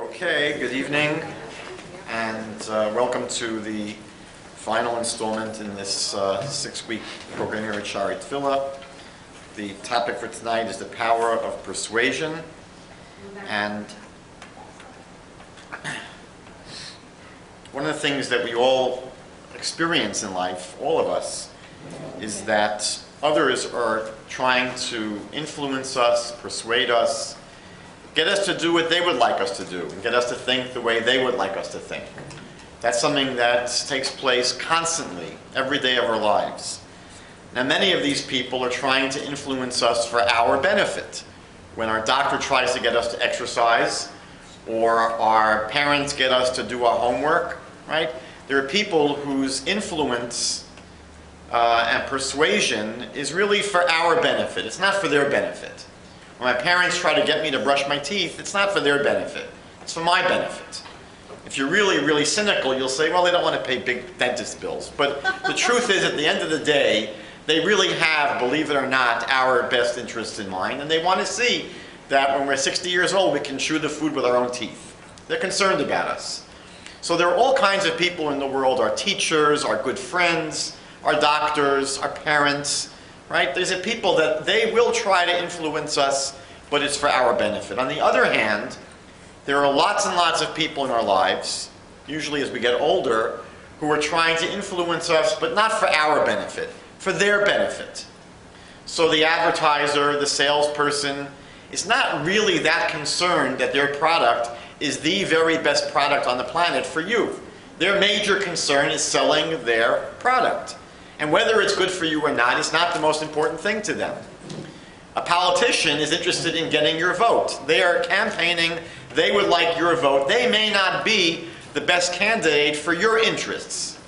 Okay, good evening, and welcome to the final installment in this 6-week program here at Shari Tefillah. The topic for tonight is the power of persuasion, and one of the things that we all experience in life, all of us, is that others are trying to influence us, persuade us, get us to do what they would like us to do, and get us to think the way they would like us to think. That's something that takes place constantly, every day of our lives. Now, many of these people are trying to influence us for our benefit. When our doctor tries to get us to exercise, or our parents get us to do our homework, right? There are people whose influence and persuasion is really for our benefit. It's not for their benefit. When my parents try to get me to brush my teeth, it's not for their benefit. It's for my benefit. If you're really, really cynical, you'll say, well, they don't want to pay big dentist bills. But the truth is, at the end of the day, they really have, believe it or not, our best interests in mind. And they want to see that when we're 60 years old, we can chew the food with our own teeth. They're concerned about us. So there are all kinds of people in the world, our teachers, our good friends, our doctors, our parents, right? There's people that they will try to influence us, but it's for our benefit. On the other hand, there are lots and lots of people in our lives, usually as we get older, who are trying to influence us, but not for our benefit, for their benefit. So the advertiser, the salesperson, is not really that concerned that their product is the very best product on the planet for you. Their major concern is selling their product. And whether it's good for you or not is not the most important thing to them. A politician is interested in getting your vote. They are campaigning, they would like your vote. They may not be the best candidate for your interests.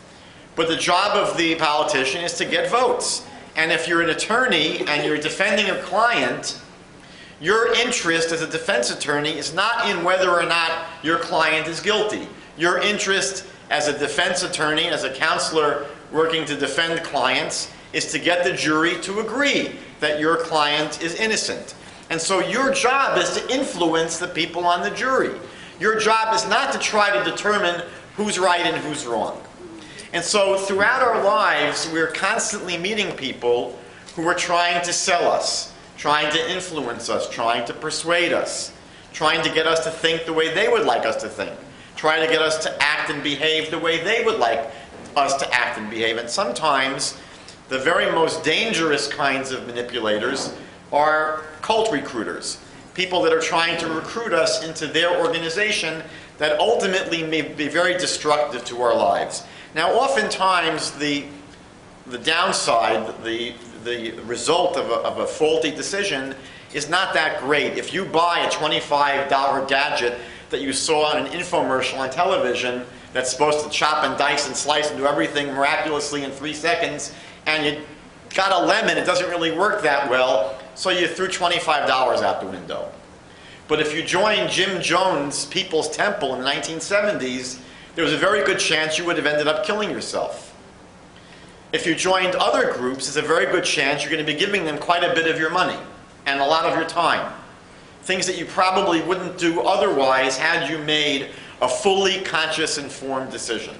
But the job of the politician is to get votes. And if you're an attorney and you're defending a client, your interest as a defense attorney is not in whether or not your client is guilty. Your interest as a defense attorney, as a counselor working to defend clients, is to get the jury to agree that your client is innocent. And so your job is to influence the people on the jury. Your job is not to try to determine who's right and who's wrong. And so throughout our lives, we're constantly meeting people who are trying to sell us, trying to influence us, trying to persuade us, trying to get us to think the way they would like us to think, trying to get us to act and behave the way they would like us to act and behave. And sometimes the very most dangerous kinds of manipulators are cult recruiters, people that are trying to recruit us into their organization that ultimately may be very destructive to our lives. Now, oftentimes the downside, the result of a faulty decision is not that great. If you buy a $25 gadget that you saw on an infomercial on television that's supposed to chop and dice and slice and do everything miraculously in 3 seconds, and you got a lemon, it doesn't really work that well, so you threw $25 out the window. But if you joined Jim Jones' People's Temple in the 1970s, there was a very good chance you would have ended up killing yourself. If you joined other groups, there's a very good chance you're going to be giving them quite a bit of your money and a lot of your time. Things that you probably wouldn't do otherwise had you made a fully conscious, informed decision.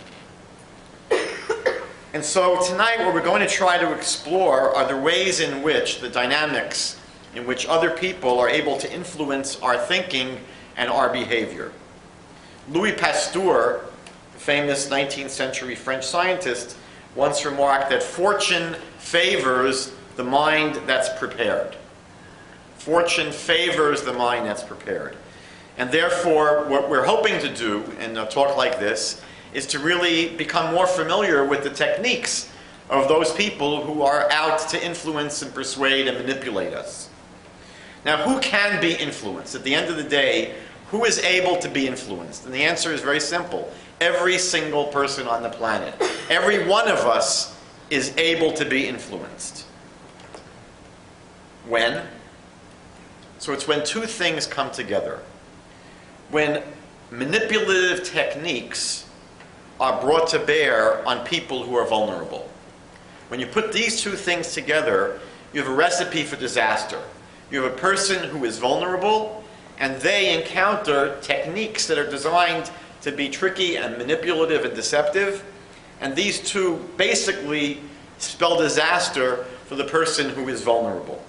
And so tonight what we're going to try to explore are the ways in which the dynamics in which other people are able to influence our thinking and our behavior. Louis Pasteur, the famous 19th century French scientist, once remarked that fortune favors the mind that's prepared. Fortune favors the mind that's prepared. And therefore, what we're hoping to do in a talk like this is to really become more familiar with the techniques of those people who are out to influence and persuade and manipulate us. Now, who can be influenced? At the end of the day, who is able to be influenced? And the answer is very simple. Every single person on the planet. Every one of us is able to be influenced. When? So it's when two things come together. When manipulative techniques are brought to bear on people who are vulnerable. When you put these two things together, you have a recipe for disaster. You have a person who is vulnerable and they encounter techniques that are designed to be tricky and manipulative and deceptive. And these two basically spell disaster for the person who is vulnerable.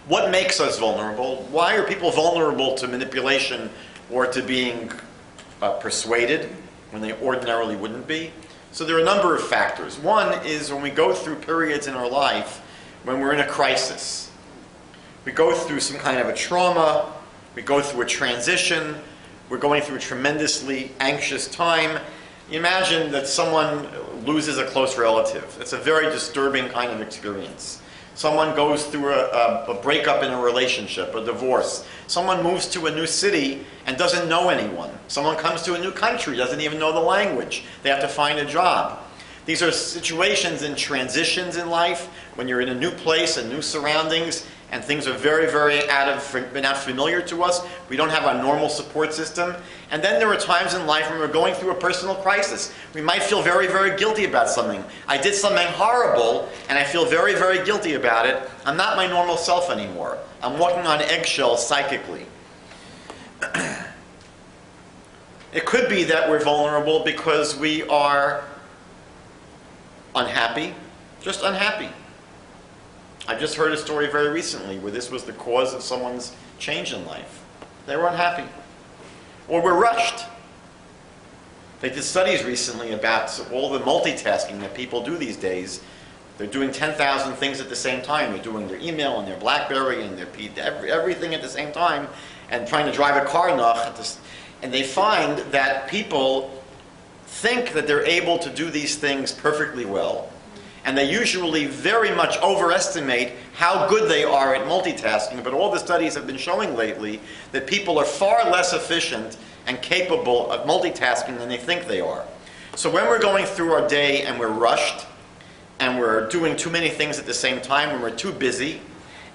What makes us vulnerable? Why are people vulnerable to manipulation or to being persuaded when they ordinarily wouldn't be? So there are a number of factors. One is when we go through periods in our life when we're in a crisis. We go through some kind of a trauma, we go through a transition, we're going through a tremendously anxious time. You imagine that someone loses a close relative. It's a very disturbing kind of experience. Someone goes through a breakup in a relationship, a divorce. Someone moves to a new city and doesn't know anyone. Someone comes to a new country, doesn't even know the language. They have to find a job. These are situations and transitions in life when you're in a new place and new surroundings and things are very, very not familiar to us. We don't have a normal support system. And then there are times in life when we're going through a personal crisis. We might feel very, very guilty about something. I did something horrible and I feel very, very guilty about it. I'm not my normal self anymore. I'm walking on eggshells psychically. It could be that we're vulnerable because we are unhappy, just unhappy. I just heard a story very recently where this was the cause of someone's change in life. They were unhappy. Or we're rushed. They did studies recently about all the multitasking that people do these days. They're doing 10,000 things at the same time. They're doing their email and their BlackBerry and their everything at the same time and trying to drive a car and they find that people think that they're able to do these things perfectly well. And they usually very much overestimate how good they are at multitasking. But all the studies have been showing lately that people are far less efficient and capable of multitasking than they think they are. So when we're going through our day and we're rushed, and we're doing too many things at the same time, when we're too busy,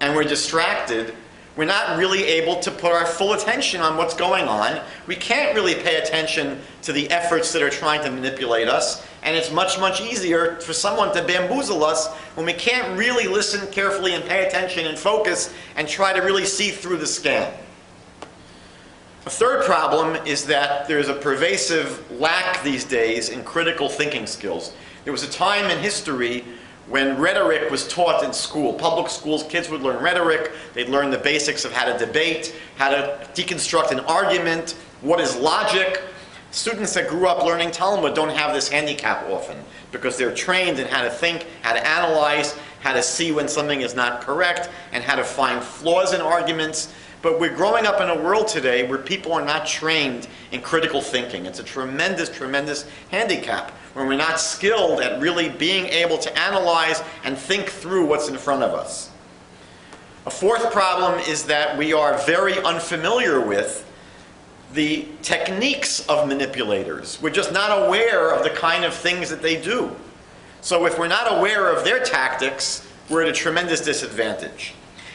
and we're distracted, we're not really able to put our full attention on what's going on. We can't really pay attention to the efforts that are trying to manipulate us. And it's much, much easier for someone to bamboozle us when we can't really listen carefully and pay attention and focus and try to really see through the scam. A third problem is that there's a pervasive lack these days in critical thinking skills. There was a time in history when rhetoric was taught in school. Public schools, kids would learn rhetoric. They'd learn the basics of how to debate, how to deconstruct an argument, what is logic. Students that grew up learning Talmud don't have this handicap often because they're trained in how to think, how to analyze, how to see when something is not correct, and how to find flaws in arguments. But we're growing up in a world today where people are not trained in critical thinking. It's a tremendous, tremendous handicap when we're not skilled at really being able to analyze and think through what's in front of us. A fourth problem is that we are very unfamiliar with the techniques of manipulators. We're just not aware of the kind of things that they do. So if we're not aware of their tactics, we're at a tremendous disadvantage.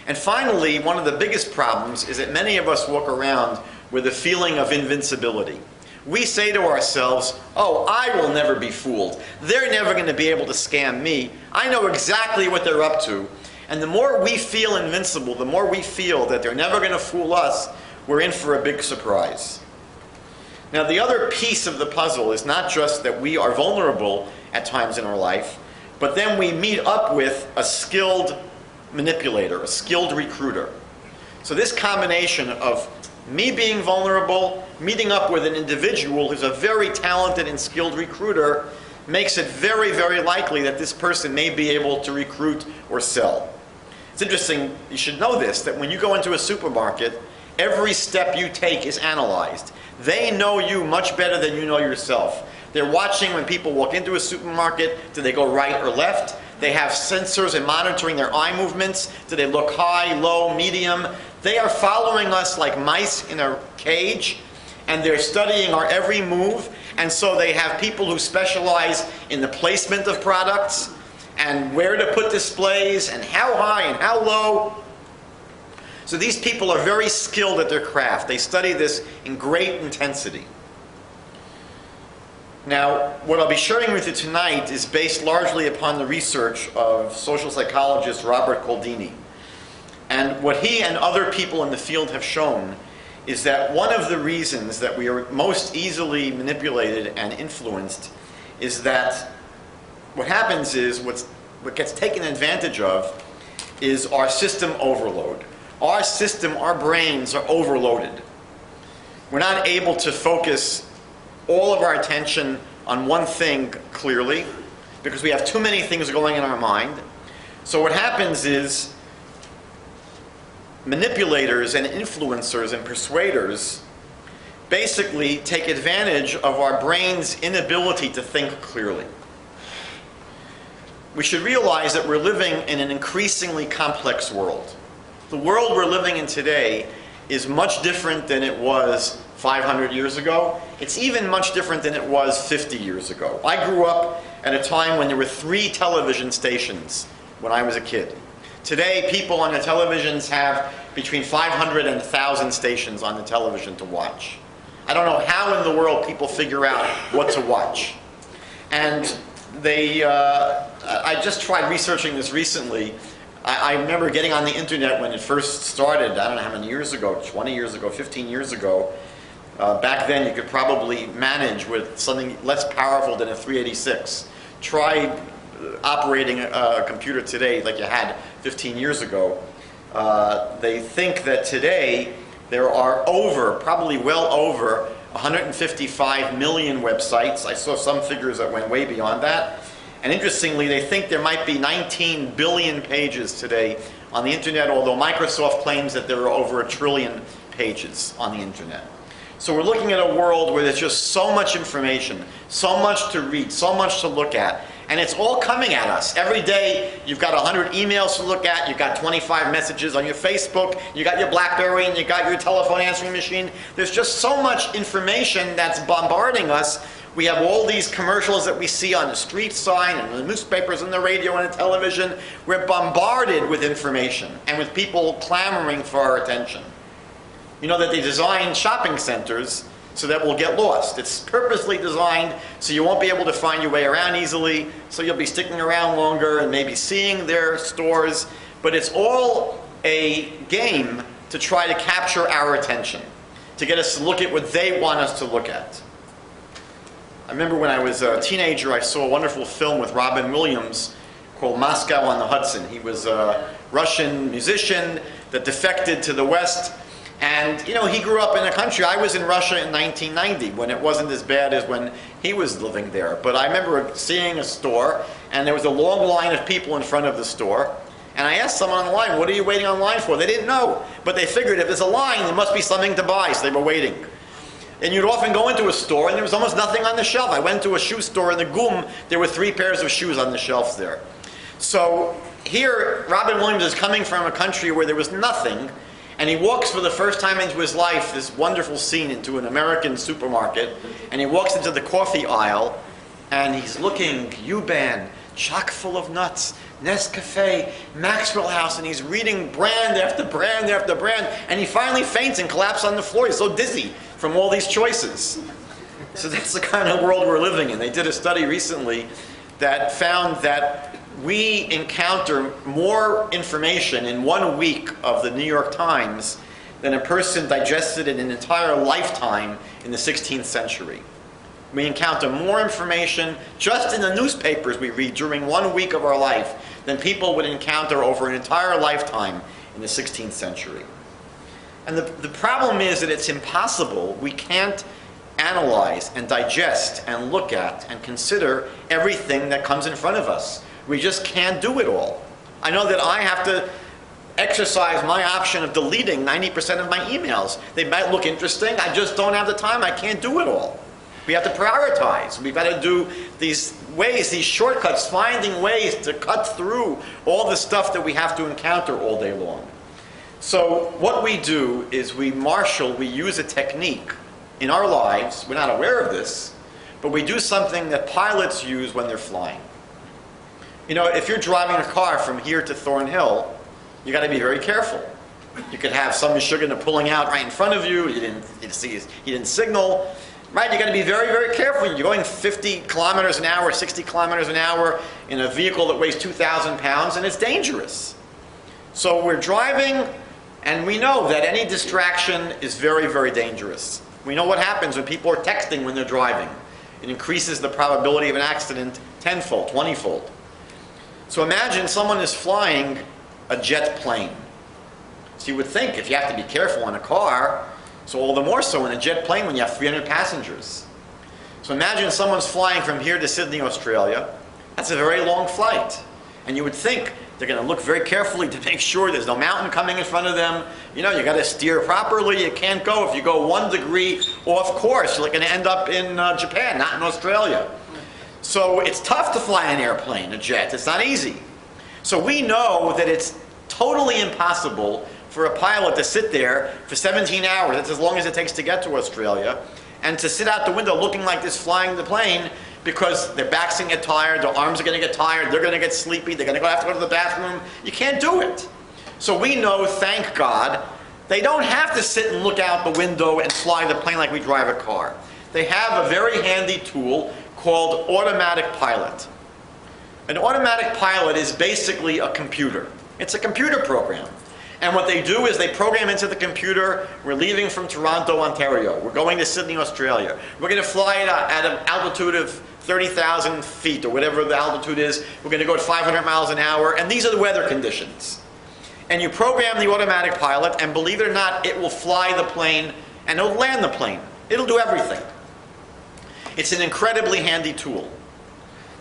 And finally, one of the biggest problems is that many of us walk around with a feeling of invincibility. We say to ourselves, oh, I will never be fooled. They're never going to be able to scam me. I know exactly what they're up to. And the more we feel invincible, the more we feel that they're never going to fool us, we're in for a big surprise. Now, the other piece of the puzzle is not just that we are vulnerable at times in our life, but then we meet up with a skilled manipulator, a skilled recruiter. So this combination of me being vulnerable, meeting up with an individual who's a very talented and skilled recruiter, makes it very, very likely that this person may be able to recruit or sell. It's interesting, you should know this, that when you go into a supermarket, every step you take is analyzed. They know you much better than you know yourself. They're watching when people walk into a supermarket, do they go right or left? They have sensors and monitoring their eye movements. Do they look high, low, medium? They are following us like mice in a cage, and they're studying our every move. And so they have people who specialize in the placement of products and where to put displays and how high and how low. So these people are very skilled at their craft. They study this in great intensity. Now, what I'll be sharing with you tonight is based largely upon the research of social psychologist Robert Cialdini. And what he and other people in the field have shown is that one of the reasons that we are most easily manipulated and influenced is that what happens is what gets taken advantage of is our system overload. Our system, our brains are overloaded. We're not able to focus all of our attention on one thing clearly because we have too many things going in our mind. So what happens is manipulators and influencers and persuaders basically take advantage of our brain's inability to think clearly. We should realize that we're living in an increasingly complex world. The world we're living in today is much different than it was 500 years ago. It's even much different than it was 50 years ago. I grew up at a time when there were 3 television stations when I was a kid. Today, people on the televisions have between 500 and 1,000 stations on the television to watch. I don't know how in the world people figure out what to watch. And I just tried researching this recently. I remember getting on the internet when it first started, I don't know how many years ago, 20 years ago, 15 years ago. Back then you could probably manage with something less powerful than a 386. Try operating a computer today like you had 15 years ago. They think that today there are probably well over 155 million websites. I saw some figures that went way beyond that. And interestingly, they think there might be 19 billion pages today on the internet, although Microsoft claims that there are over 1 trillion pages on the internet. So we're looking at a world where there's just so much information, so much to read, so much to look at, and it's all coming at us. Every day you've got 100 emails to look at, you've got 25 messages on your Facebook, you got your BlackBerry, and you got your telephone answering machine. There's just so much information that's bombarding us. We have all these commercials that we see on the street sign and the newspapers and the radio and the television. We're bombarded with information and with people clamoring for our attention. You know that they design shopping centers so that we'll get lost. It's purposely designed so you won't be able to find your way around easily, so you'll be sticking around longer and maybe seeing their stores. But it's all a game to try to capture our attention, to get us to look at what they want us to look at. I remember when I was a teenager, I saw a wonderful film with Robin Williams called Moscow on the Hudson. He was a Russian musician that defected to the West. And, you know, he grew up in a country. I was in Russia in 1990 when it wasn't as bad as when he was living there. But I remember seeing a store, and there was a long line of people in front of the store. And I asked someone on the line, what are you waiting online for? They didn't know. But they figured if there's a line, there must be something to buy, so they were waiting. And you'd often go into a store, and there was almost nothing on the shelf. I went to a shoe store in the GUM. There were 3 pairs of shoes on the shelves there. So here, Robin Williams is coming from a country where there was nothing. And he walks for the first time into his life this wonderful scene into an American supermarket. And he walks into the coffee aisle, and he's looking, U-Ban, chock full of nuts, Nescafe, Maxwell House, and he's reading brand after brand after brand. And he finally faints and collapses on the floor. He's so dizzy from all these choices. So that's the kind of world we're living in. They did a study recently that found that we encounter more information in 1 week of the New York Times than a person digested in an entire lifetime in the 16th century. We encounter more information just in the newspapers we read during 1 week of our life than people would encounter over an entire lifetime in the 16th century. And the problem is that it's impossible. We can't analyze and digest and look at and consider everything that comes in front of us. We just can't do it all. I know that I have to exercise my option of deleting 90% of my emails. They might look interesting. I just don't have the time. I can't do it all. We have to prioritize. We've got to do these ways, these shortcuts, finding ways to cut through all the stuff that we have to encounter all day long. So what we do is we use a technique in our lives. We're not aware of this, but we do something that pilots use when they're flying. You know, if you're driving a car from here to Thornhill, you got to be very careful. You could have some Michigan pulling out right in front of you. He didn't signal. Right? You got to be very, very careful. You're going 50 kilometers an hour, 60 kilometers an hour in a vehicle that weighs 2,000 pounds, and it's dangerous. So we're driving, and we know that any distraction is very, very dangerous. We know what happens when people are texting when they're driving. It increases the probability of an accident tenfold, 20-fold. So imagine someone is flying a jet plane. So you would think if you have to be careful in a car, so all the more so in a jet plane when you have 300 passengers. So imagine someone's flying from here to Sydney, Australia. That's a very long flight. And you would think they're going to look very carefully to make sure there's no mountain coming in front of them. You know, you got to steer properly. You can't go. If you go 1 degree off course, you're going to end up in Japan, not in Australia. So it's tough to fly an airplane, a jet. It's not easy. So we know that it's totally impossible for a pilot to sit there for 17 hours, that's as long as it takes to get to Australia, and to sit out the window looking like this flying the plane, because their back's going to get tired, their arms are going to get tired, they're going to get sleepy, they're going to have to go to the bathroom. You can't do it. So we know, thank God, they don't have to sit and look out the window and fly the plane like we drive a car. They have a very handy tool called automatic pilot. An automatic pilot is basically a computer. It's a computer program. And what they do is they program into the computer, we're leaving from Toronto, Ontario. We're going to Sydney, Australia. We're going to fly at an altitude of 30,000 feet or whatever the altitude is. We're going to go at 500 miles an hour, and these are the weather conditions. And you program the automatic pilot, and believe it or not, it will fly the plane and it'll land the plane. It'll do everything. It's an incredibly handy tool.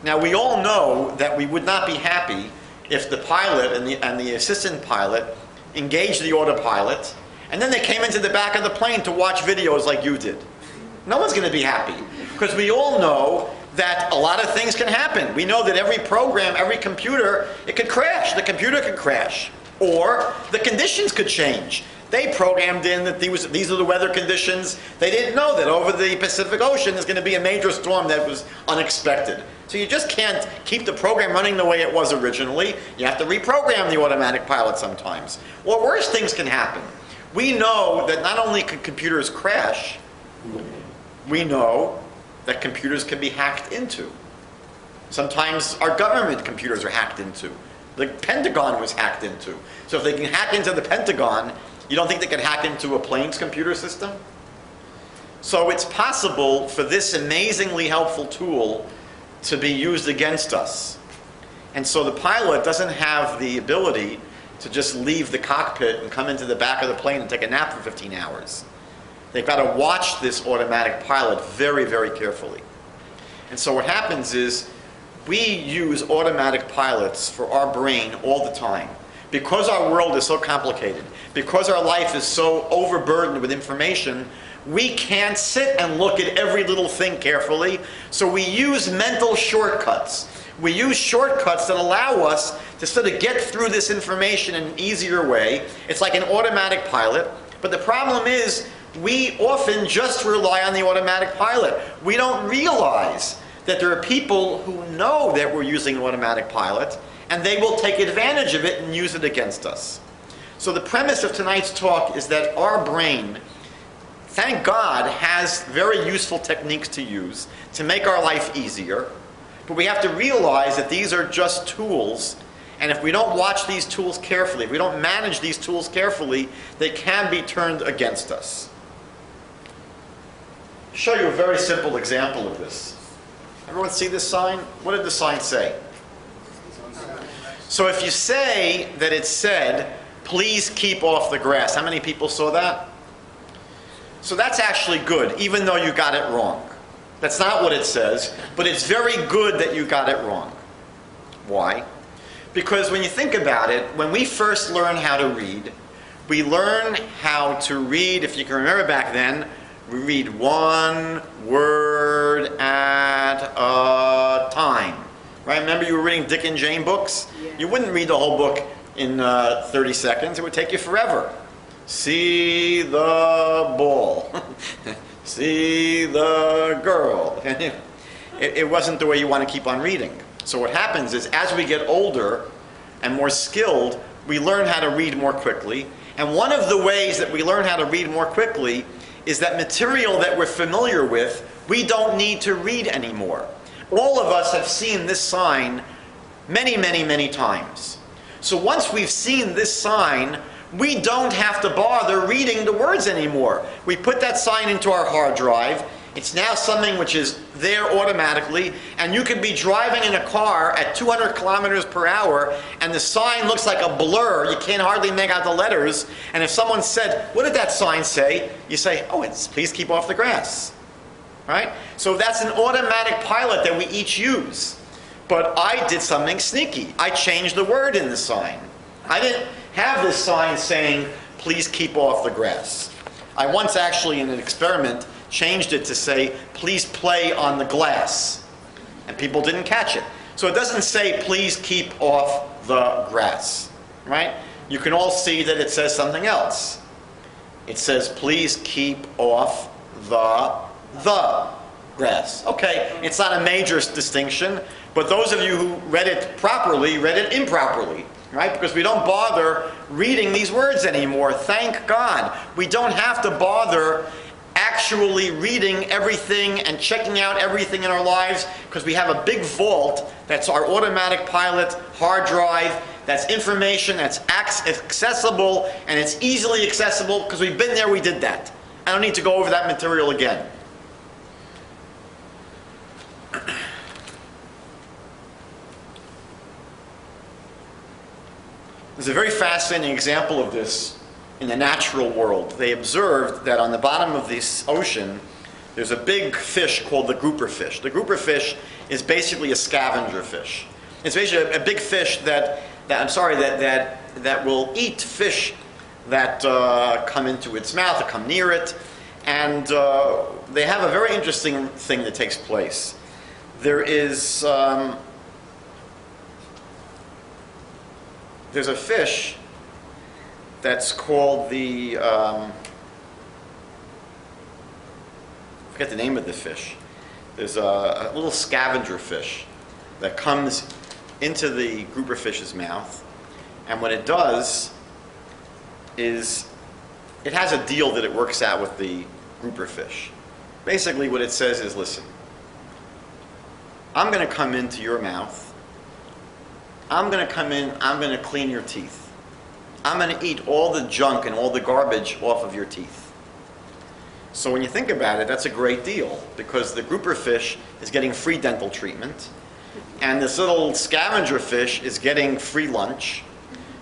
Now, we all know that we would not be happy if the pilot and the assistant pilot engaged the autopilot, and then they came into the back of the plane to watch videos like you did. No one's going to be happy, because we all know that a lot of things can happen. We know that every program, every computer, it could crash. The computer could crash, or the conditions could change. They programmed in that these are the weather conditions. They didn't know that over the Pacific Ocean there's going to be a major storm that was unexpected. So you just can't keep the program running the way it was originally. You have to reprogram the automatic pilot sometimes. Or worse things can happen. We know that not only can computers crash, we know that computers can be hacked into. Sometimes our government computers are hacked into. The Pentagon was hacked into. So if they can hack into the Pentagon, you don't think they can hack into a plane's computer system? So it's possible for this amazingly helpful tool to be used against us. And so the pilot doesn't have the ability to just leave the cockpit and come into the back of the plane and take a nap for 15 hours. They've got to watch this automatic pilot very, very carefully. And so what happens is we use automatic pilots for our brain all the time. Because our world is so complicated, because our life is so overburdened with information, we can't sit and look at every little thing carefully, so we use mental shortcuts. We use shortcuts that allow us to sort of get through this information in an easier way. It's like an automatic pilot, but the problem is we often just rely on the automatic pilot. We don't realize that there are people who know that we're using an automatic pilot, and they will take advantage of it and use it against us. So the premise of tonight's talk is that our brain, thank God, has very useful techniques to use to make our life easier, but we have to realize that these are just tools, and if we don't watch these tools carefully, if we don't manage these tools carefully, they can be turned against us. I'll show you a very simple example of this. Everyone see this sign? What did the sign say? So if you say that it said, please keep off the grass, how many people saw that? So that's actually good, even though you got it wrong. That's not what it says, but it's very good that you got it wrong. Why? Because when you think about it, when we first learn how to read, we learn how to read, if you can remember back then, we read one word at a time. Right? Remember you were reading Dick and Jane books? Yeah. You wouldn't read the whole book in 30 seconds. It would take you forever. See the ball. See the girl. It wasn't the way you want to keep on reading. So what happens is as we get older and more skilled, we learn how to read more quickly. And one of the ways that we learn how to read more quickly is that material that we're familiar with, we don't need to read anymore. All of us have seen this sign many, many, many times. So once we've seen this sign, we don't have to bother reading the words anymore. We put that sign into our hard drive. It's now something which is there automatically, and you could be driving in a car at 200 kilometers per hour, and the sign looks like a blur. You can't hardly make out the letters. And if someone said, "What did that sign say?" you say, "Oh, it's please keep off the grass." Right? So that's an automatic pilot that we each use. But I did something sneaky. I changed the word in the sign. I didn't have this sign saying, "Please keep off the grass." I once actually, in an experiment, changed it to say, "Please play on the glass." And people didn't catch it. So it doesn't say, "Please keep off the grass." Right? You can all see that it says something else. It says, "Please keep off the grass." Okay, it's not a major distinction, but those of you who read it properly read it improperly. Right? Because we don't bother reading these words anymore. Thank God. We don't have to bother actually reading everything and checking out everything in our lives, because we have a big vault that's our automatic pilot hard drive. That's information that's accessible, and it's easily accessible because we've been there, we did that. I don't need to go over that material again. There's a very fascinating example of this in the natural world. They observed that on the bottom of this ocean, there's a big fish called the grouper fish. The grouper fish is basically a scavenger fish. It's basically a big fish that will eat fish that come into its mouth, that come near it. And they have a very interesting thing that takes place. There's a fish that's called the, I forget the name of the fish. There's a little scavenger fish that comes into the grouper fish's mouth, and what it does is it has a deal that it works out with the grouper fish. Basically what it says is, listen, I'm going to come into your mouth. I'm going to come in, I'm going to clean your teeth. I'm going to eat all the junk and all the garbage off of your teeth. So when you think about it, that's a great deal, because the grouper fish is getting free dental treatment, and this little scavenger fish is getting free lunch.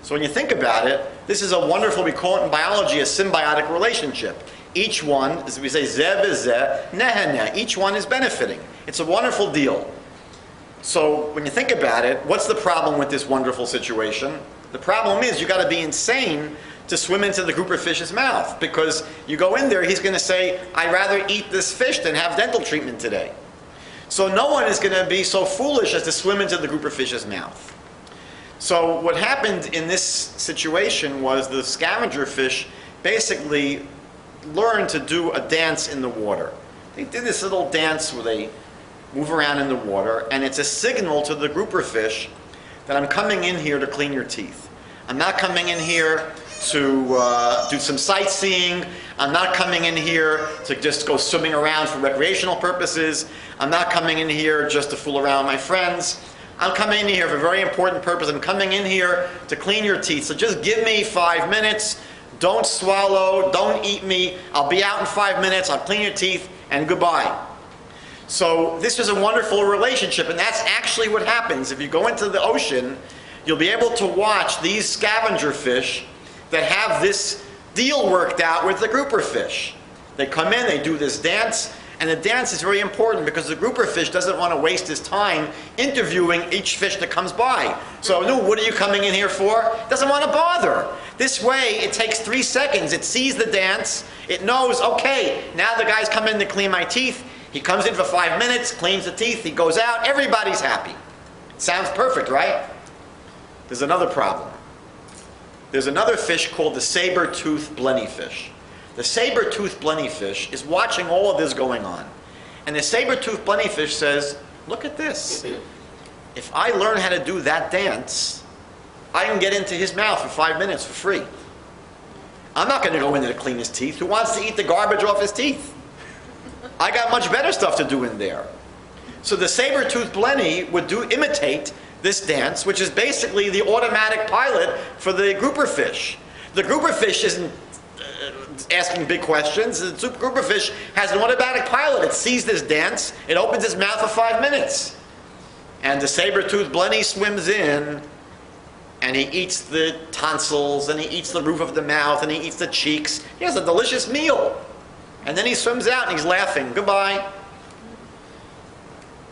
So when you think about it, this is a wonderful, we call it in biology, a symbiotic relationship. Each one, as we say, zeh v'zeh, neh. Each one is benefiting. It's a wonderful deal. So when you think about it, what's the problem with this wonderful situation? The problem is you got to be insane to swim into the grouper fish's mouth, because you go in there, he's going to say, "I'd rather eat this fish than have dental treatment today." So no one is going to be so foolish as to swim into the grouper fish's mouth. So what happened in this situation was the scavenger fish basically learned to do a dance in the water. They did this little dance where they move around in the water, and it's a signal to the grouper fish that I'm coming in here to clean your teeth. I'm not coming in here to do some sightseeing. I'm not coming in here to just go swimming around for recreational purposes. I'm not coming in here just to fool around with my friends. I'm coming in here for a very important purpose. I'm coming in here to clean your teeth. So just give me 5 minutes. Don't swallow. Don't eat me. I'll be out in 5 minutes. I'll clean your teeth, and goodbye. So this is a wonderful relationship, and that's actually what happens. If you go into the ocean, you'll be able to watch these scavenger fish that have this deal worked out with the grouper fish. They come in, they do this dance, and the dance is very important because the grouper fish doesn't want to waste his time interviewing each fish that comes by. So, no, what are you coming in here for? Doesn't want to bother. This way, it takes 3 seconds. It sees the dance. It knows, okay, now the guy's come in to clean my teeth. He comes in for 5 minutes, cleans the teeth, he goes out, everybody's happy. Sounds perfect, right? There's another problem. There's another fish called the saber-toothed blennyfish. The saber-toothed blennyfish is watching all of this going on. And the saber-toothed blennyfish says, look at this. If I learn how to do that dance, I can get into his mouth for 5 minutes for free. I'm not going to go in there to clean his teeth. Who wants to eat the garbage off his teeth? I got much better stuff to do in there. So the saber-toothed blenny would imitate this dance, which is basically the automatic pilot for the grouper fish. The grouper fish isn't asking big questions. The grouper fish has an automatic pilot. It sees this dance. It opens its mouth for 5 minutes. And the saber-toothed blenny swims in, and he eats the tonsils, and he eats the roof of the mouth, and he eats the cheeks. He has a delicious meal. And then he swims out, and he's laughing. Goodbye.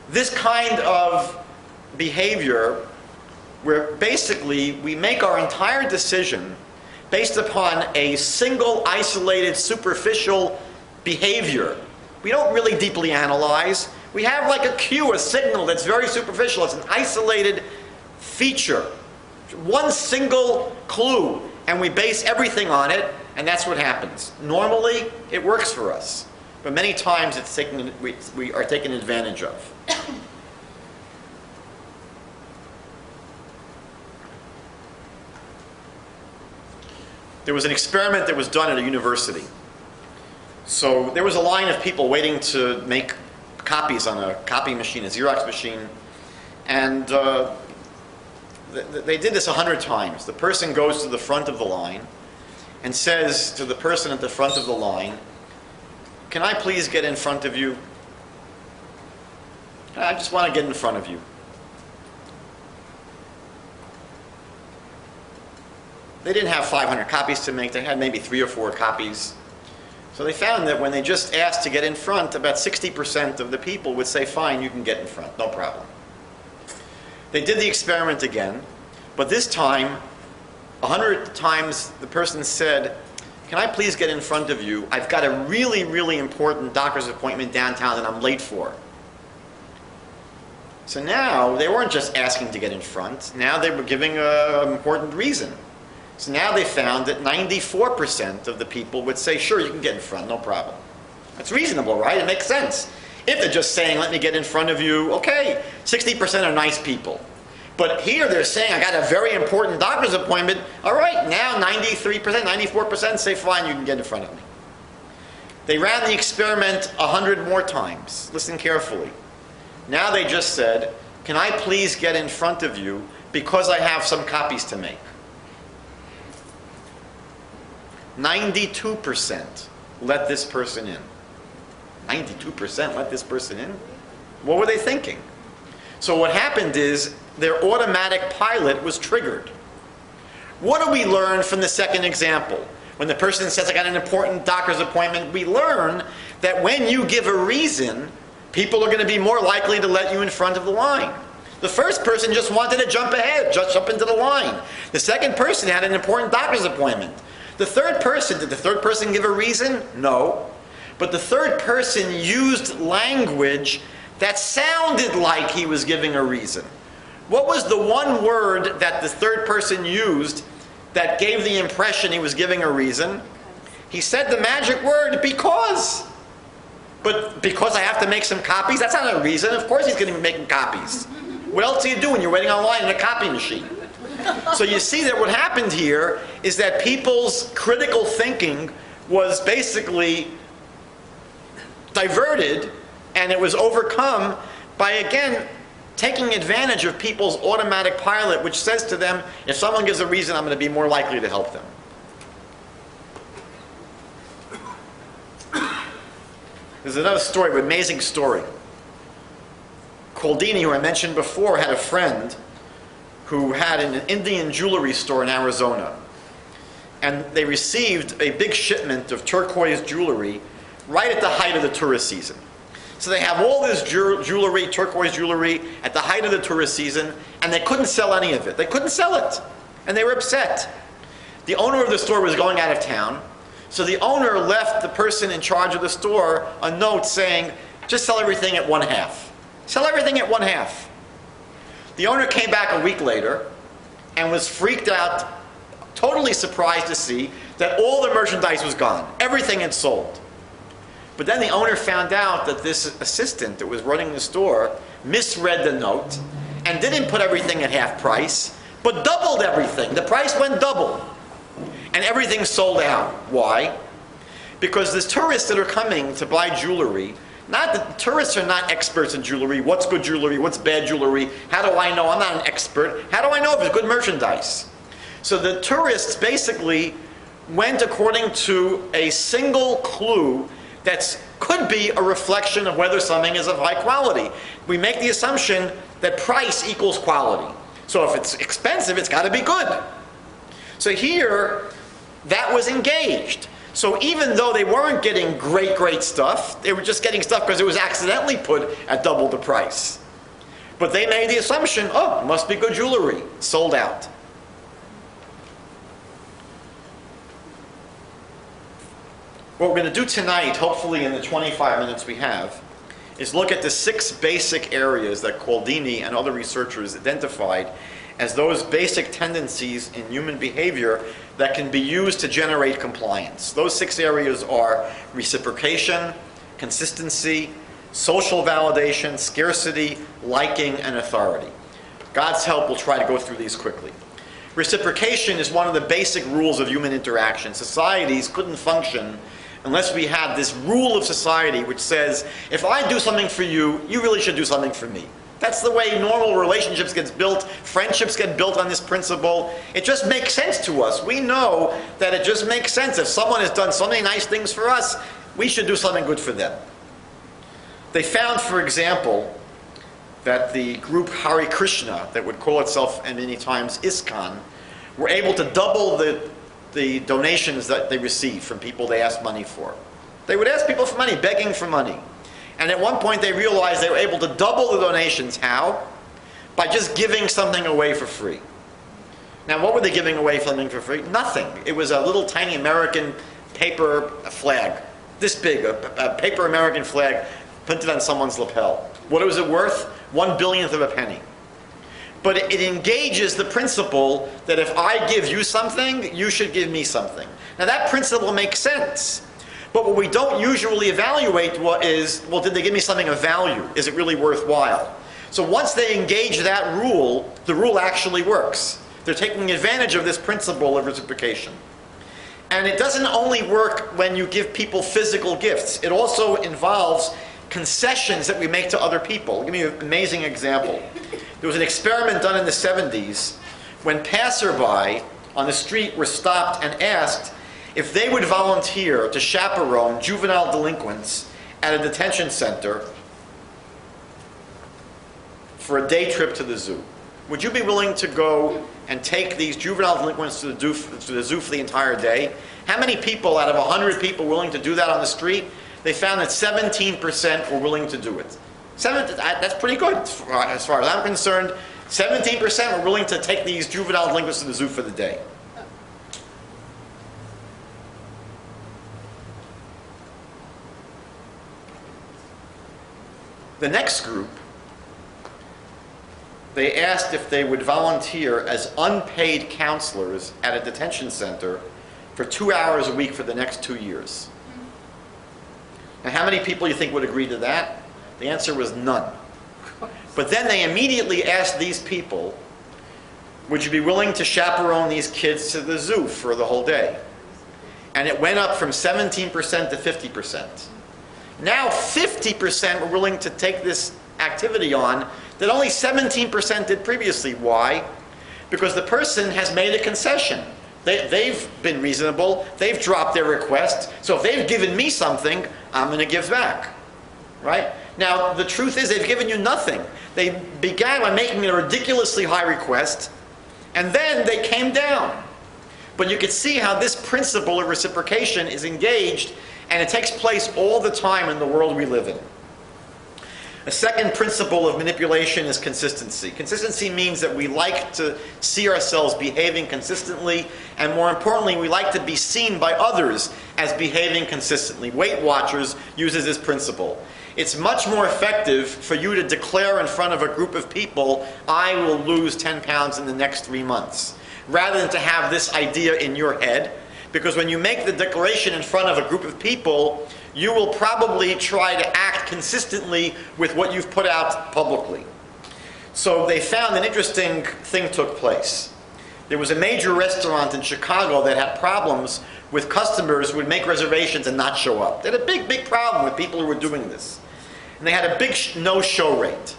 This kind of behavior, where basically we make our entire decision based upon a single, isolated, superficial behavior. We don't really deeply analyze. We have like a cue, a signal that's very superficial. It's an isolated feature. One single clue, and we base everything on it, and that's what happens. Normally, it works for us. But many times we are taken advantage of. There was an experiment that was done at a university. So there was a line of people waiting to make copies on a copy machine, a Xerox machine. And they did this 100 times. The person goes to the front of the line and says to the person at the front of the line, "Can I please get in front of you? I just want to get in front of you." They didn't have 500 copies to make. They had maybe 3 or 4 copies. So they found that when they just asked to get in front, about 60% of the people would say, "Fine, you can get in front, no problem." They did the experiment again, but this time, 100 times the person said, "Can I please get in front of you? I've got a really, really important doctor's appointment downtown that I'm late for." So now, they weren't just asking to get in front. Now they were giving an important reason. So now they found that 94% of the people would say, "Sure, you can get in front, no problem." That's reasonable, right? It makes sense. If they're just saying, "Let me get in front of you," okay, 60% are nice people. But here they're saying, "I got a very important doctor's appointment." All right, now 93%, 94% say, "Fine, you can get in front of me." They ran the experiment 100 more times. Listen carefully. Now they just said, "Can I please get in front of you because I have some copies to make?" 92% let this person in. 92% let this person in? What were they thinking? So what happened is their automatic pilot was triggered. What do we learn from the second example? When the person says, "I got an important doctor's appointment," we learn that when you give a reason, people are going to be more likely to let you in front of the line. The first person just wanted to jump ahead, just jump into the line. The second person had an important doctor's appointment. The third person, did the third person give a reason? No. But the third person used language that sounded like he was giving a reason. What was the one word that the third person used that gave the impression he was giving a reason? He said the magic word, "because." But because I have to make some copies? That's not a reason. Of course he's going to be making copies. What else do you do when you're waiting online in a copy machine? So you see that what happened here is that people's critical thinking was basically diverted, and it was overcome by, again, taking advantage of people's automatic pilot, which says to them, if someone gives a reason, I'm going to be more likely to help them. There's another story, an amazing story. Caldini, who I mentioned before, had a friend who had an Indian jewelry store in Arizona. And they received a big shipment of turquoise jewelry right at the height of the tourist season. So they have all this jewelry, turquoise jewelry, at the height of the tourist season, and they couldn't sell any of it. They couldn't sell it. And they were upset. The owner of the store was going out of town, so the owner left the person in charge of the store a note saying, "Just sell everything at 1/2. Sell everything at 1/2. The owner came back a week later and was freaked out, totally surprised to see that all the merchandise was gone. Everything had sold. But then the owner found out that this assistant that was running the store misread the note and didn't put everything at half price, but doubled everything. The price went double. And everything sold out. Why? Because the tourists that are coming to buy jewelry, Not the tourists are not experts in jewelry. What's good jewelry? What's bad jewelry? How do I know? I'm not an expert. How do I know if it's good merchandise? So the tourists basically went according to a single clue that could be a reflection of whether something is of high quality. We make the assumption that price equals quality. So if it's expensive, it's got to be good. So here, that was engaged. So even though they weren't getting great stuff, they were just getting stuff because it was accidentally put at double the price. But they made the assumption, oh, it must be good jewelry. Sold out. What we're going to do tonight, hopefully in the 25 minutes we have, is look at the 6 basic areas that Cialdini and other researchers identified as those basic tendencies in human behavior that can be used to generate compliance. Those 6 areas are reciprocation, consistency, social validation, scarcity, liking, and authority. God's help, we'll try to go through these quickly. Reciprocation is one of the basic rules of human interaction. Societies couldn't function unless we had this rule of society which says, if I do something for you, you really should do something for me. That's the way normal relationships get built. Friendships get built on this principle. It just makes sense to us. We know that it just makes sense. If someone has done so many nice things for us, we should do something good for them. They found, for example, that the group Hare Krishna, that would call itself many times ISKCON, were able to double the donations that they received from people they asked money for. They would ask people for money, begging for money. And at one point they realized they were able to double the donations. How? By just giving something away for free. Now what were they giving away something for free? Nothing. It was a little tiny American paper flag. This big, a paper American flag printed on someone's lapel. What was it worth? 1/billionth of a penny. But it engages the principle that if I give you something, you should give me something. Now that principle makes sense. But what we don't usually evaluate is, well, did they give me something of value? Is it really worthwhile? So once they engage that rule, the rule actually works. They're taking advantage of this principle of reciprocation. And it doesn't only work when you give people physical gifts. It also involves concessions that we make to other people. I'll give you an amazing example. There was an experiment done in the 70s when passerby on the street were stopped and asked if they would volunteer to chaperone juvenile delinquents at a detention center for a day trip to the zoo. Would you be willing to go and take these juvenile delinquents to the zoo for the entire day? How many people out of 100 people willing to do that on the street? They found that 17% were willing to do it. That's pretty good as far as I'm concerned. 17% were willing to take these juvenile delinquents to the zoo for the day. The next group, they asked if they would volunteer as unpaid counselors at a detention center for 2 hours a week for the next 2 years. Now, how many people do you think would agree to that? The answer was none. But then they immediately asked these people, would you be willing to chaperone these kids to the zoo for the whole day? And it went up from 17% to 50%. Now 50% were willing to take this activity on that only 17% did previously. Why? Because the person has made a concession. They've been reasonable. They've dropped their request. So if they've given me something, I'm going to give back. Right? Now, the truth is they've given you nothing. They began by making a ridiculously high request, and then they came down. But you can see how this principle of reciprocation is engaged, and it takes place all the time in the world we live in. A second principle of manipulation is consistency. Consistency means that we like to see ourselves behaving consistently, and more importantly, we like to be seen by others as behaving consistently. Weight Watchers uses this principle. It's much more effective for you to declare in front of a group of people, I will lose 10 pounds in the next 3 months, rather than to have this idea in your head. Because when you make the declaration in front of a group of people, you will probably try to act consistently with what you've put out publicly. So they found an interesting thing took place. There was a major restaurant in Chicago that had problems with customers who would make reservations and not show up. They had a big problem with people who were doing this. and they had a big no-show rate.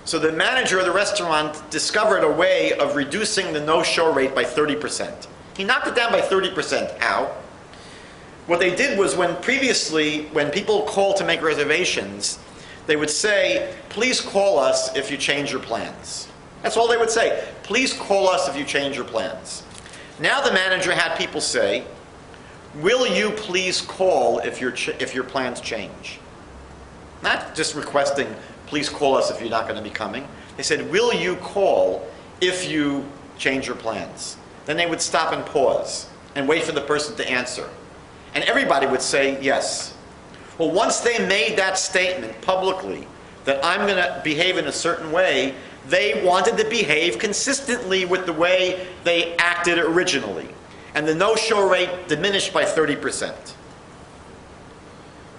So the manager of the restaurant discovered a way of reducing the no-show rate by 30%. He knocked it down by 30%. How? What they did was when people called to make reservations, they would say, please call us if you change your plans. That's all they would say. Please call us if you change your plans. Now the manager had people say, will you please call if your plans change? Not just requesting, please call us if you're not going to be coming. They said, will you call if you change your plans? Then they would stop and pause and wait for the person to answer. And everybody would say yes. Well, once they made that statement publicly, that I'm going to behave in a certain way, they wanted to behave consistently with the way they acted originally. And the no-show rate diminished by 30%.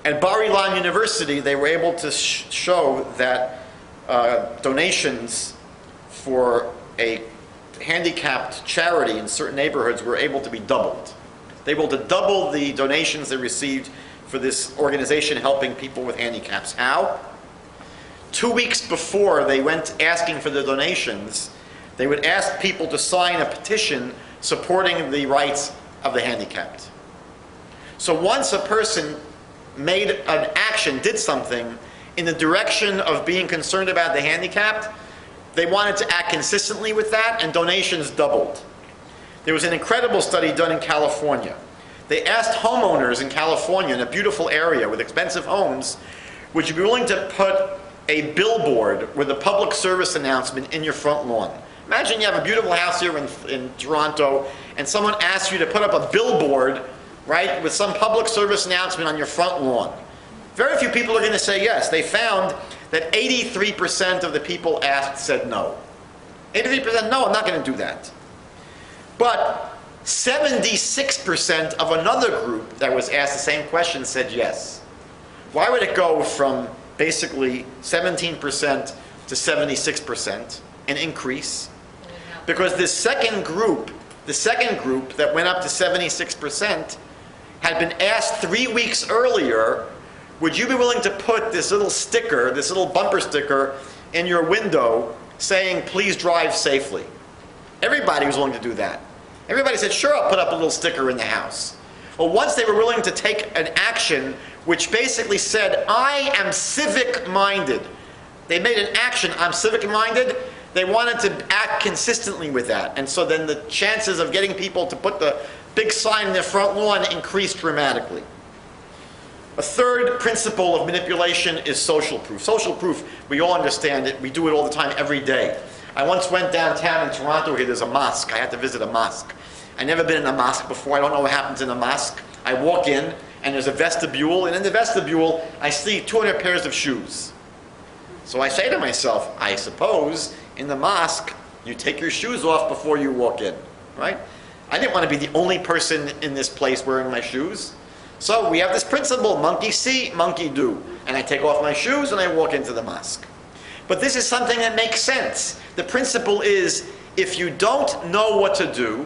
At Bar Ilan University, they were able to show that donations for a handicapped charity in certain neighborhoods were able to be doubled. They were able to double the donations they received for this organization helping people with handicaps. How? 2 weeks before they went asking for the donations, they would ask people to sign a petition supporting the rights of the handicapped. So once a person made an action, did something in the direction of being concerned about the handicapped, they wanted to act consistently with that, and donations doubled. There was an incredible study done in California. They asked homeowners in California, in a beautiful area with expensive homes, would you be willing to put a billboard with a public service announcement in your front lawn? Imagine you have a beautiful house here in Toronto, and someone asks you to put up a billboard, right, with some public service announcement on your front lawn. Very few people are going to say yes. They found that 83% of the people asked said no. 83% no, I'm not going to do that. But 76% of another group that was asked the same question said yes. Why would it go from basically 17% to 76%, an increase? Because the second group that went up to 76% had been asked 3 weeks earlier, would you be willing to put this little sticker, this little bumper sticker in your window saying, please drive safely? Everybody was willing to do that. Everybody said, sure, I'll put up a little sticker in the house. Well, once they were willing to take an action which basically said, I am civic-minded. They made an action, I'm civic-minded. They wanted to act consistently with that. And so then the chances of getting people to put the big sign in their front lawn increased dramatically. A third principle of manipulation is social proof. Social proof, we all understand it. We do it all the time, every day. I once went downtown in Toronto here. There's a mosque. I had to visit a mosque. I've never been in a mosque before. I don't know what happens in a mosque. I walk in, and there's a vestibule. And in the vestibule, I see 200 pairs of shoes. So I say to myself, I suppose in the mosque, you take your shoes off before you walk in, right? I didn't want to be the only person in this place wearing my shoes. So we have this principle, monkey see, monkey do. And I take off my shoes and I walk into the mosque. But this is something that makes sense. The principle is, if you don't know what to do,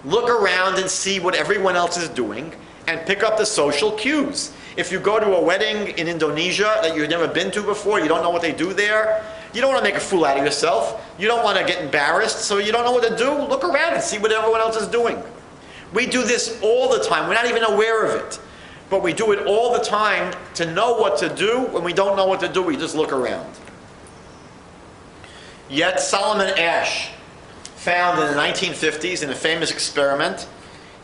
look around and see what everyone else is doing and pick up the social cues. If you go to a wedding in Indonesia that you've never been to before, you don't know what they do there, you don't want to make a fool out of yourself. You don't want to get embarrassed, so you don't know what to do. Look around and see what everyone else is doing. We do this all the time. We're not even aware of it. But we do it all the time to know what to do. When we don't know what to do, we just look around. Yet Solomon Asch found in the 1950s, in a famous experiment,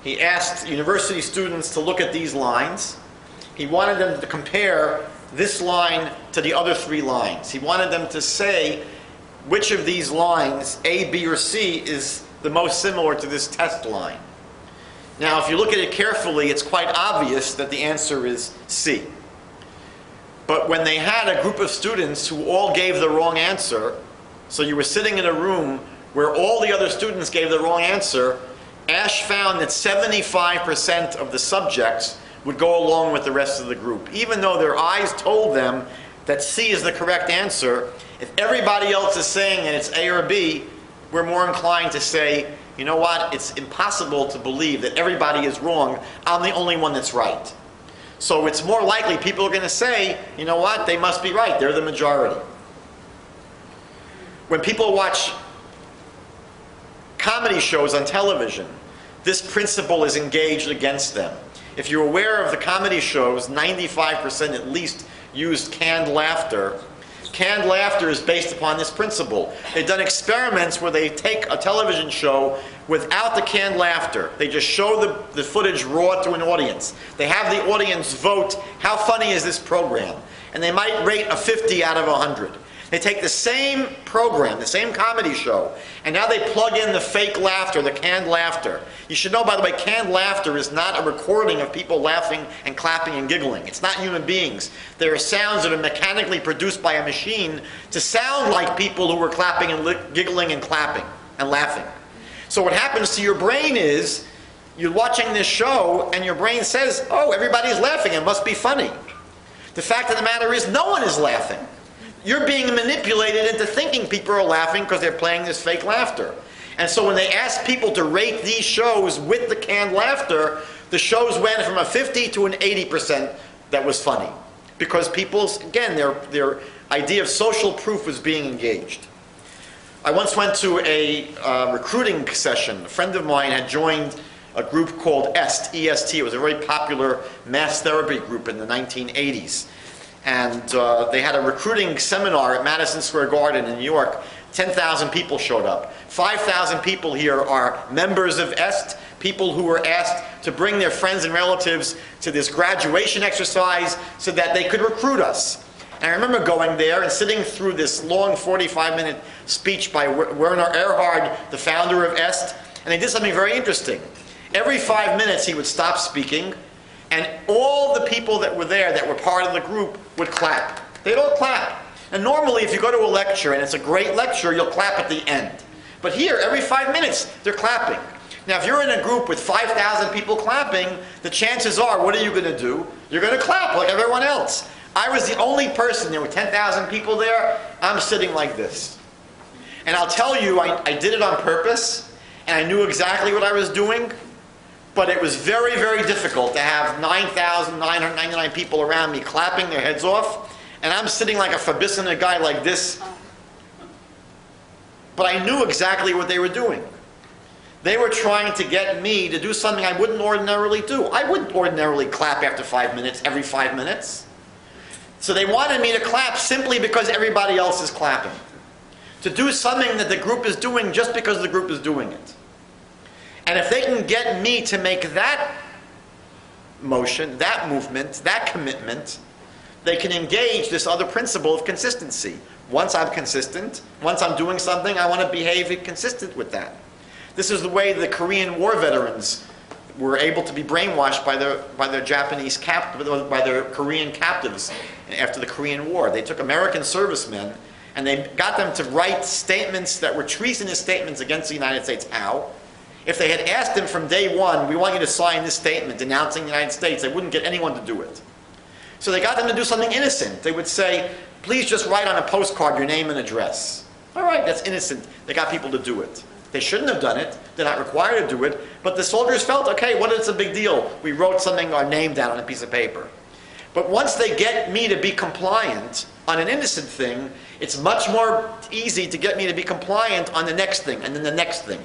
he asked university students to look at these lines. He wanted them to compare this line to the other three lines. He wanted them to say which of these lines, A, B, or C, is the most similar to this test line. Now, if you look at it carefully, it's quite obvious that the answer is C. But when they had a group of students who all gave the wrong answer, so you were sitting in a room where all the other students gave the wrong answer, Asch found that 75% of the subjects would go along with the rest of the group. Even though their eyes told them that C is the correct answer, if everybody else is saying that it's A or B, we're more inclined to say, you know what, it's impossible to believe that everybody is wrong, I'm the only one that's right. So it's more likely people are going to say, you know what, they must be right, they're the majority. When people watch comedy shows on television, this principle is engaged against them. If you're aware of the comedy shows, 95% at least used canned laughter. Canned laughter is based upon this principle. They've done experiments where they take a television show without the canned laughter. They just show the footage raw to an audience. They have the audience vote, how funny is this program? And they might rate a 50 out of 100. They take the same program, the same comedy show, and now they plug in the fake laughter, the canned laughter. You should know, by the way, canned laughter is not a recording of people laughing and clapping and giggling. It's not human beings. There are sounds that are mechanically produced by a machine to sound like people who were clapping and giggling and clapping and laughing. So what happens to your brain is, you're watching this show and your brain says, oh, everybody's laughing, it must be funny. The fact of the matter is, no one is laughing. You're being manipulated into thinking people are laughing because they're playing this fake laughter. And so when they asked people to rate these shows with the canned laughter, the shows went from a 50 to an 80% that was funny. Because people's, again, their idea of social proof was being engaged. I once went to a recruiting session. A friend of mine had joined a group called EST, E-S-T. It was a very popular mass therapy group in the 1980s. And they had a recruiting seminar at Madison Square Garden in New York. 10,000 people showed up. 5,000 people here are members of EST, people who were asked to bring their friends and relatives to this graduation exercise so that they could recruit us. And I remember going there and sitting through this long 45-minute speech by Werner Erhard, the founder of EST, and they did something very interesting. Every 5 minutes he would stop speaking, and all the people that were there that were part of the group would clap. They'd all clap. And normally if you go to a lecture and it's a great lecture, you'll clap at the end. But here, every 5 minutes, they're clapping. Now if you're in a group with 5,000 people clapping, the chances are, what are you going to do? You're going to clap like everyone else. I was the only person, there were 10,000 people there, I'm sitting like this. And I'll tell you, I did it on purpose, and I knew exactly what I was doing. But it was very, very difficult to have 9,999 people around me clapping their heads off, and I'm sitting like a Fabissina guy like this. But I knew exactly what they were doing. They were trying to get me to do something I wouldn't ordinarily do. I wouldn't ordinarily clap after 5 minutes, every 5 minutes. So they wanted me to clap simply because everybody else is clapping. To do something that the group is doing just because the group is doing it. And if they can get me to make that motion, that movement, that commitment, they can engage this other principle of consistency. Once I'm consistent, once I'm doing something, I want to behave consistent with that. This is the way the Korean War veterans were able to be brainwashed by their Japanese by their Korean captives after the Korean War. They took American servicemen and they got them to write statements that were treasonous statements against the United States. How? If they had asked them from day one, we want you to sign this statement denouncing the United States, they wouldn't get anyone to do it. So they got them to do something innocent. They would say, please just write on a postcard your name and address. All right, that's innocent. They got people to do it. They shouldn't have done it. They're not required to do it. But the soldiers felt, okay, what is the big deal? We wrote something, our name down on a piece of paper. But once they get me to be compliant on an innocent thing, it's much more easy to get me to be compliant on the next thing, and then the next thing.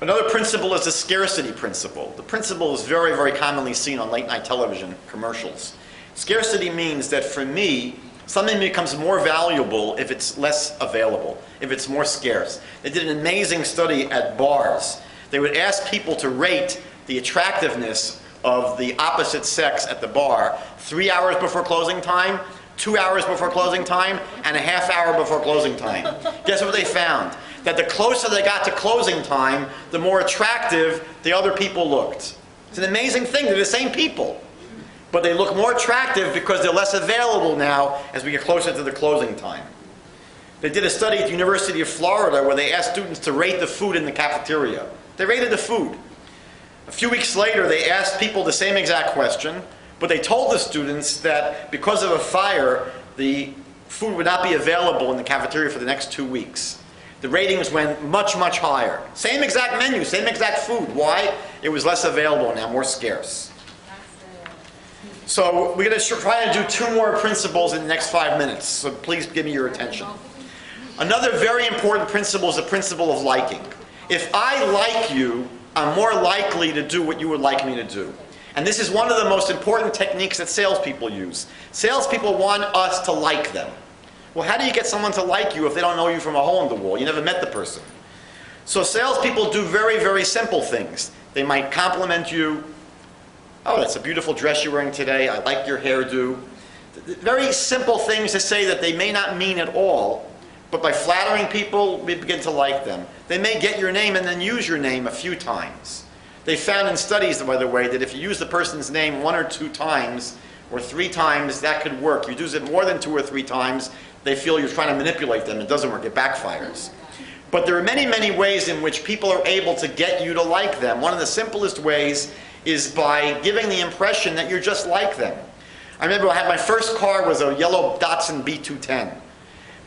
Another principle is the scarcity principle. The principle is very, very commonly seen on late-night television commercials. Scarcity means that for me, something becomes more valuable if it's less available, if it's more scarce. They did an amazing study at bars. They would ask people to rate the attractiveness of the opposite sex at the bar 3 hours before closing time, 2 hours before closing time, and a half hour before closing time. Guess what they found? That the closer they got to closing time, the more attractive the other people looked. It's an amazing thing. They're the same people. But they look more attractive because they're less available now as we get closer to the closing time. They did a study at the University of Florida where they asked students to rate the food in the cafeteria. They rated the food. A few weeks later, they asked people the same exact question, but they told the students that because of a fire, the food would not be available in the cafeteria for the next 2 weeks. The ratings went much, much higher. Same exact menu, same exact food. Why? It was less available now, more scarce. So we're going to try to do 2 more principles in the next 5 minutes. So please give me your attention. Another very important principle is the principle of liking. If I like you, I'm more likely to do what you would like me to do. And this is one of the most important techniques that salespeople use. Salespeople want us to like them. Well, how do you get someone to like you if they don't know you from a hole in the wall? You never met the person. So salespeople do very, very simple things. They might compliment you. Oh, that's a beautiful dress you're wearing today. I like your hairdo. Very simple things to say that they may not mean at all, but by flattering people, we begin to like them. They may get your name and then use your name a few times. They found in studies, by the way, that if you use the person's name 1 or 2 times, or 3 times, that could work. You use it more than 2 or 3 times, they feel you're trying to manipulate them. It doesn't work. It backfires. But there are many, many ways in which people are able to get you to like them. One of the simplest ways is by giving the impression that you're just like them. I remember I had my first car was a yellow Datsun B210.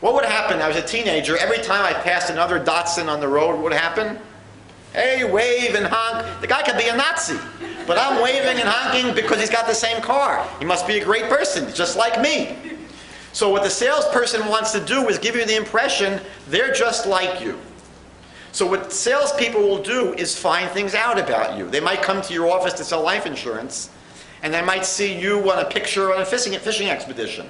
What would happen? I was a teenager. Every time I passed another Datsun on the road, what would happen? Hey, wave and honk. The guy could be a Nazi. But I'm waving and honking because he's got the same car. He must be a great person, just like me. So what the salesperson wants to do is give you the impression they're just like you. So what salespeople will do is find things out about you. They might come to your office to sell life insurance, and they might see you on a picture on a fishing expedition.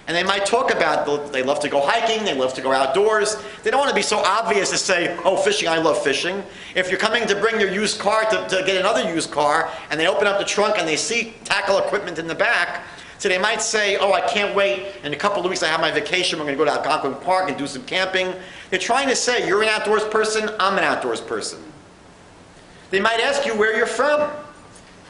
And they might talk about, they love to go hiking, they love to go outdoors. They don't want to be so obvious to say, oh, fishing, I love fishing. If you're coming to bring your used car to get another used car, and they open up the trunk and they see tackle equipment in the back, so they might say, oh, I can't wait. In a couple of weeks I have my vacation. We're going to go to Algonquin Park and do some camping. They're trying to say, you're an outdoors person, I'm an outdoors person. They might ask you where you're from.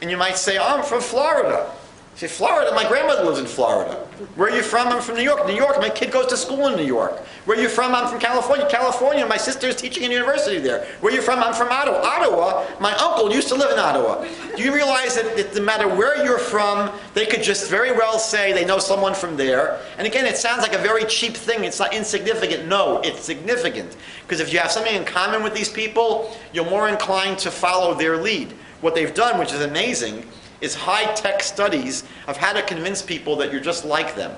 And you might say, oh, I'm from Florida. You say, Florida? My grandmother lives in Florida. Where are you from? I'm from New York. New York, my kid goes to school in New York. Where are you from? I'm from California. California, my sister is teaching in university there. Where are you from? I'm from Ottawa. Ottawa, my uncle used to live in Ottawa. Do you realize that no matter where you're from, they could just very well say they know someone from there? And again, it sounds like a very cheap thing. It's not insignificant. No, it's significant. Because if you have something in common with these people, you're more inclined to follow their lead. What they've done, which is amazing, is high-tech studies of how to convince people that you're just like them.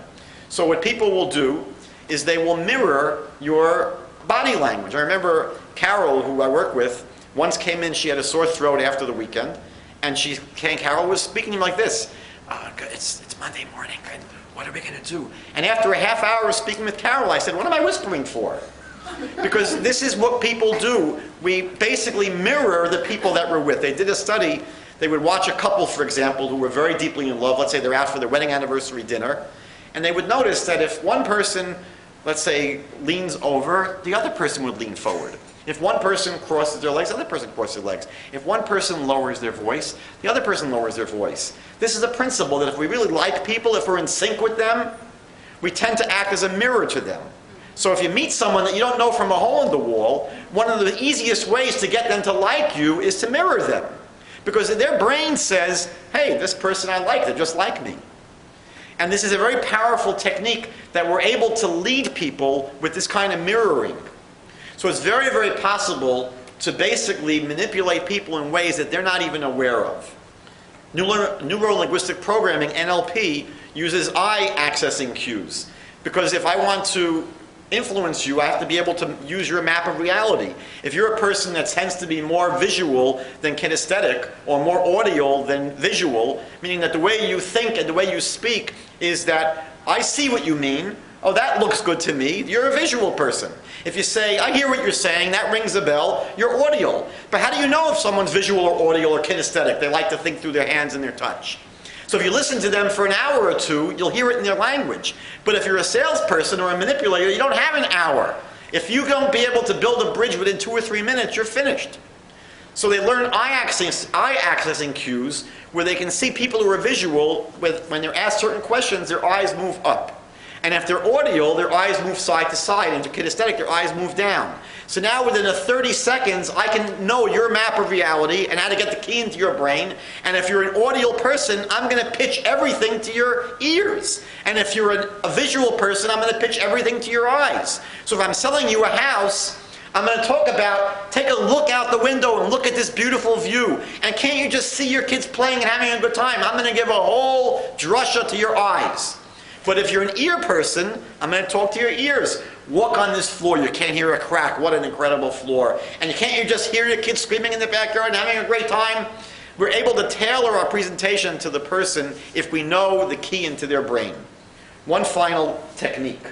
So what people will do is they will mirror your body language. I remember Carol, who I work with, once came in, she had a sore throat after the weekend, and Carol was speaking to me like this, it's Monday morning, and what are we going to do? And after a half hour of speaking with Carol, I said, what am I whispering for? Because this is what people do. We basically mirror the people that we're with. They did a study. They would watch a couple, for example, who were very deeply in love. Let's say they're out for their wedding anniversary dinner. And they would notice that if one person, let's say, leans over, the other person would lean forward. If one person crosses their legs, the other person crosses their legs. If one person lowers their voice, the other person lowers their voice. This is a principle that if we really like people, if we're in sync with them, we tend to act as a mirror to them. So if you meet someone that you don't know from a hole in the wall, one of the easiest ways to get them to like you is to mirror them. Because their brain says, hey, this person I like, they're just like me. And this is a very powerful technique that we're able to lead people with this kind of mirroring. So it's very, very possible to basically manipulate people in ways that they're not even aware of. Neuro-linguistic programming, NLP, uses eye accessing cues. Because if I want to influence you, I have to be able to use your map of reality. If you're a person that tends to be more visual than kinesthetic, or more audio than visual, meaning that the way you think and the way you speak is that I see what you mean, oh, that looks good to me, you're a visual person. If you say, I hear what you're saying, that rings a bell, you're audio. But how do you know if someone's visual or audio or kinesthetic? They like to think through their hands and their touch. So if you listen to them for an hour or two, you'll hear it in their language. But if you're a salesperson or a manipulator, you don't have an hour. If you don't be able to build a bridge within 2 or 3 minutes, you're finished. So they learn eye accessing cues where they can see people who are visual, when they're asked certain questions, their eyes move up. And if they're audial, their eyes move side to side. And if they're kinesthetic, their eyes move down. So now within 30 seconds, I can know your map of reality and how to get the key into your brain. And if you're an audial person, I'm going to pitch everything to your ears. And if you're a visual person, I'm going to pitch everything to your eyes. So if I'm selling you a house, I'm going to talk about, take a look out the window and look at this beautiful view. And can't you just see your kids playing and having a good time? I'm going to give a whole drusha to your eyes. But if you're an ear person, I'm going to talk to your ears. Walk on this floor. You can't hear a crack. What an incredible floor. And can't you just hear your kids screaming in the backyard and having a great time? We're able to tailor our presentation to the person if we know the key into their brain. One final technique,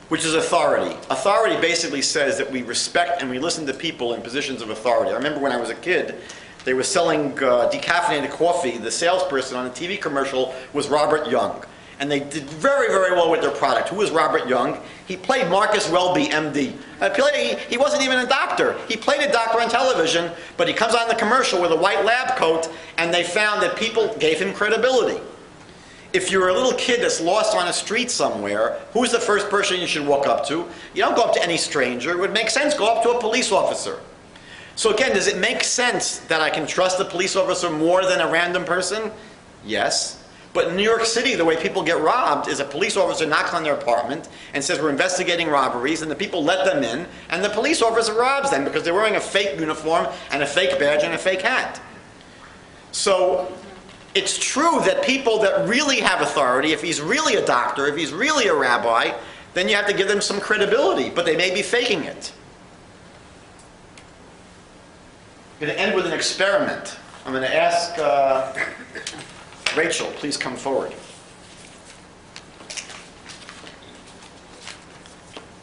which is authority. Authority basically says that we respect and we listen to people in positions of authority. I remember when I was a kid, they were selling decaffeinated coffee. The salesperson on a TV commercial was Robert Young. And they did very, very well with their product. Who was Robert Young? He played Marcus Welby, MD. He wasn't even a doctor. He played a doctor on television, but he comes on the commercial with a white lab coat, and they found that people gave him credibility. If you're a little kid that's lost on a street somewhere, who's the first person you should walk up to? You don't go up to any stranger. It would make sense, go up to a police officer. So again, does it make sense that I can trust a police officer more than a random person? Yes. But in New York City, the way people get robbed is a police officer knocks on their apartment and says, we're investigating robberies, and the people let them in, and the police officer robs them because they're wearing a fake uniform and a fake badge and a fake hat. So it's true that people that really have authority, if he's really a doctor, if he's really a rabbi, then you have to give them some credibility, but they may be faking it. I'm going to end with an experiment. I'm going to ask Rachel, please come forward.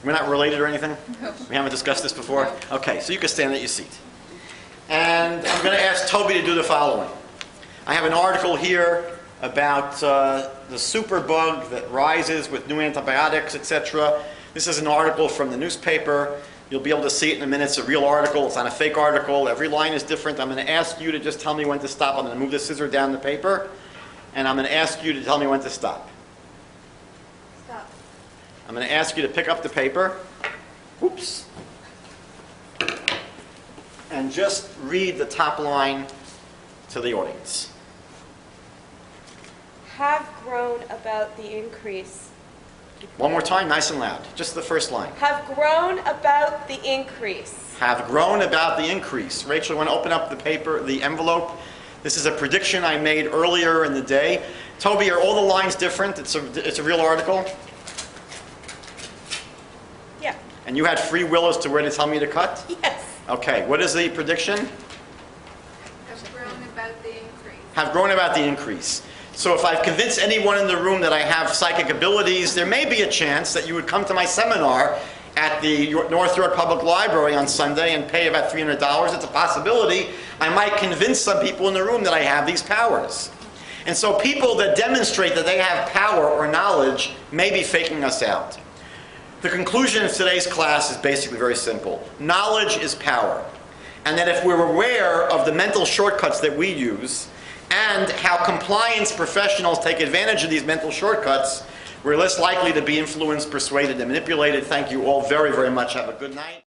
We're not related or anything? No. We haven't discussed this before? No. Okay, so you can stand at your seat. And I'm going to ask Toby to do the following. I have an article here about the superbug that rises with new antibiotics, etc. This is an article from the newspaper. You'll be able to see it in a minute. It's a real article. It's not a fake article. Every line is different. I'm going to ask you to just tell me when to stop. I'm going to move the scissor down the paper, and I'm going to ask you to tell me when to stop. Stop. I'm going to ask you to pick up the paper. Oops. And just read the top line to the audience. Have grown about the increase. One more time, nice and loud. Just the first line. Have grown about the increase. Have grown about the increase. Rachel, you want to open up the paper, the envelope? This is a prediction I made earlier in the day. Toby, are all the lines different? It's a real article? Yeah. And you had free will as to where to tell me to cut? Yes. Okay, what is the prediction? Have grown about the increase. Have grown about the increase. So if I've convinced anyone in the room that I have psychic abilities, there may be a chance that you would come to my seminar at the North York Public Library on Sunday and pay about $300. It's a possibility. I might convince some people in the room that I have these powers. And so people that demonstrate that they have power or knowledge may be faking us out. The conclusion of today's class is basically very simple. Knowledge is power. And that if we're aware of the mental shortcuts that we use, and how compliance professionals take advantage of these mental shortcuts, we're less likely to be influenced, persuaded, and manipulated. Thank you all very, very much. Have a good night.